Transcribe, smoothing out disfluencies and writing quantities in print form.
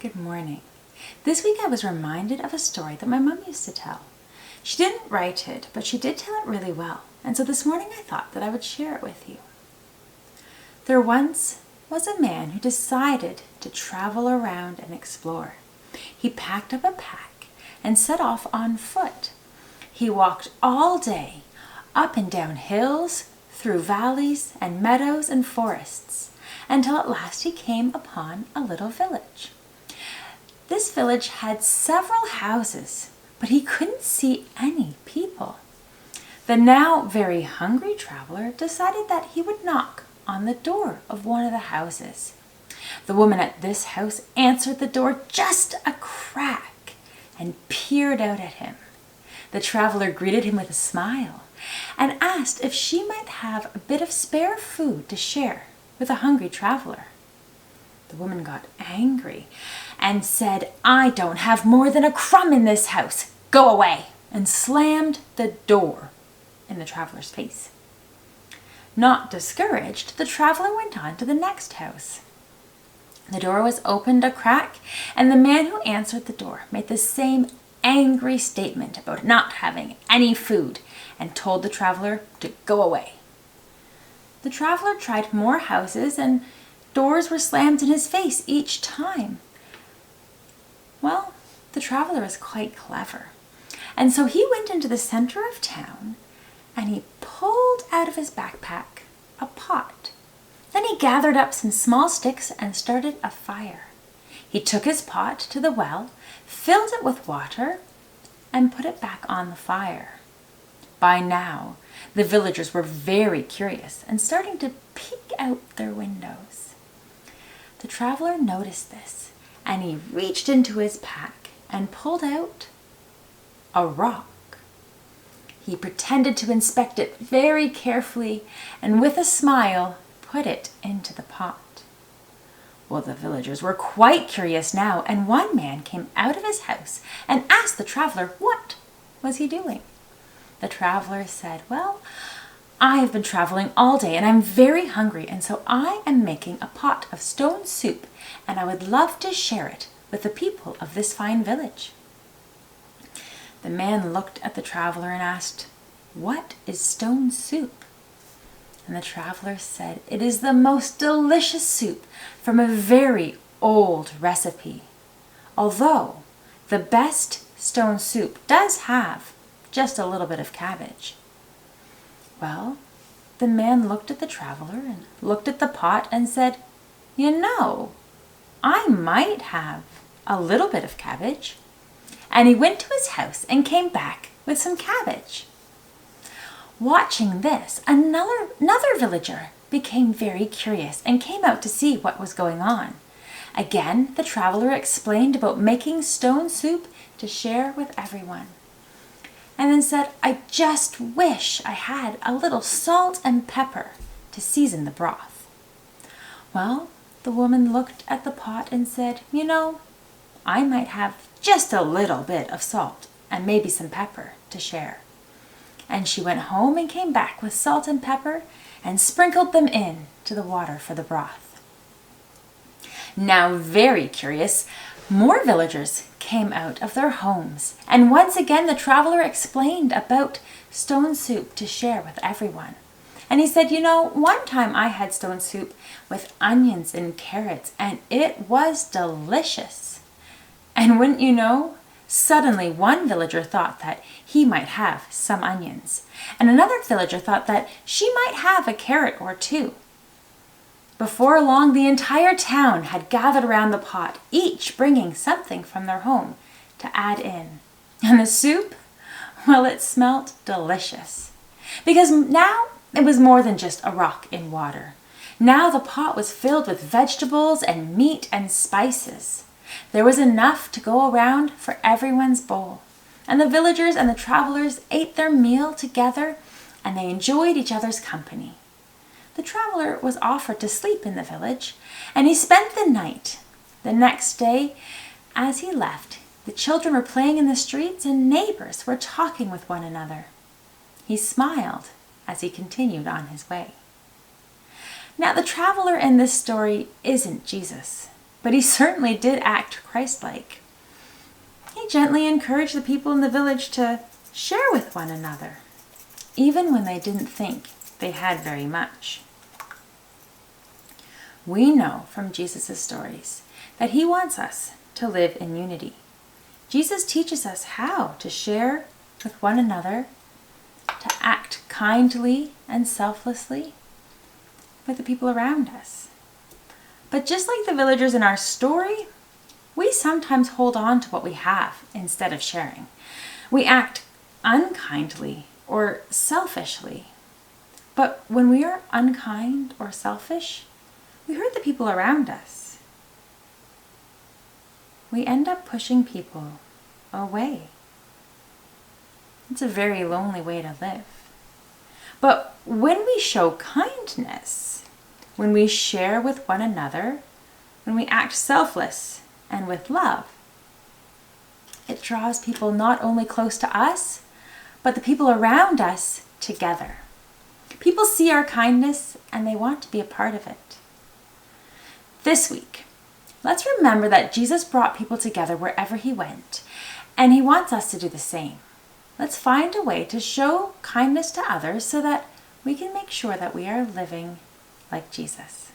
Good morning. This week I was reminded of a story that my mom used to tell. She didn't write it, but she did tell it really well, and so this morning I thought that I would share it with you. There once was a man who decided to travel around and explore. He packed up a pack and set off on foot. He walked all day, up and down hills, through valleys and meadows and forests, until at last he came upon a little village. This village had several houses, but he couldn't see any people. The now very hungry traveler decided that he would knock on the door of one of the houses. The woman at this house answered the door just a crack and peered out at him. The traveler greeted him with a smile and asked if she might have a bit of spare food to share with a hungry traveler. The woman got angry and said, "I don't have more than a crumb in this house. Go away," and slammed the door in the traveler's face. Not discouraged, the traveler went on to the next house. The door was opened a crack, and the man who answered the door made the same angry statement about not having any food and told the traveler to go away. The traveler tried more houses, and doors were slammed in his face each time. Well, the traveler was quite clever, and so he went into the center of town and he pulled out of his backpack a pot. Then he gathered up some small sticks and started a fire. He took his pot to the well, filled it with water, and put it back on the fire. By now, the villagers were very curious and starting to peek out their windows. The traveler noticed this, and he reached into his pack and pulled out a rock. He pretended to inspect it very carefully and with a smile put it into the pot. Well, the villagers were quite curious now, and one man came out of his house and asked the traveler what was he doing. The traveler said, "Well, I have been traveling all day and I'm very hungry, and so I am making a pot of stone soup, and I would love to share it with the people of this fine village." The man looked at the traveler and asked, "What is stone soup?" And the traveler said, "It is the most delicious soup from a very old recipe, although the best stone soup does have just a little bit of cabbage." Well, the man looked at the traveler and looked at the pot and said, "You know, I might have a little bit of cabbage." And he went to his house and came back with some cabbage. Watching this, another villager became very curious and came out to see what was going on. Again, the traveler explained about making stone soup to share with everyone, and then said, "I just wish I had a little salt and pepper to season the broth." Well, the woman looked at the pot and said, "You know, I might have just a little bit of salt and maybe some pepper to share." And she went home and came back with salt and pepper and sprinkled them in to the water for the broth. Now, very curious, more villagers came out of their homes, and once again the traveler explained about stone soup to share with everyone. And he said, "You know, one time I had stone soup with onions and carrots, and it was delicious." And wouldn't you know, suddenly one villager thought that he might have some onions, and another villager thought that she might have a carrot or two. Before long, the entire town had gathered around the pot, each bringing something from their home to add in. And the soup, well, it smelt delicious, because now it was more than just a rock in water. Now the pot was filled with vegetables and meat and spices. There was enough to go around for everyone's bowl, and the villagers and the travelers ate their meal together, and they enjoyed each other's company. The traveler was offered to sleep in the village, and he spent the night. The next day, as he left, the children were playing in the streets and neighbors were talking with one another. He smiled as he continued on his way. Now, the traveler in this story isn't Jesus. but he certainly did act Christ-like. He gently encouraged the people in the village to share with one another, even when they didn't think they had very much. We know from Jesus' stories that he wants us to live in unity. Jesus teaches us how to share with one another, to act kindly and selflessly with the people around us. But just like the villagers in our story, we sometimes hold on to what we have instead of sharing. We act unkindly or selfishly. But when we are unkind or selfish, we hurt the people around us. We end up pushing people away. It's a very lonely way to live. But when we show kindness, when we share with one another, when we act selfless and with love, it draws people not only close to us, but the people around us together. People see our kindness and they want to be a part of it. This week, let's remember that Jesus brought people together wherever he went, and he wants us to do the same. Let's find a way to show kindness to others so that we can make sure that we are living like Jesus.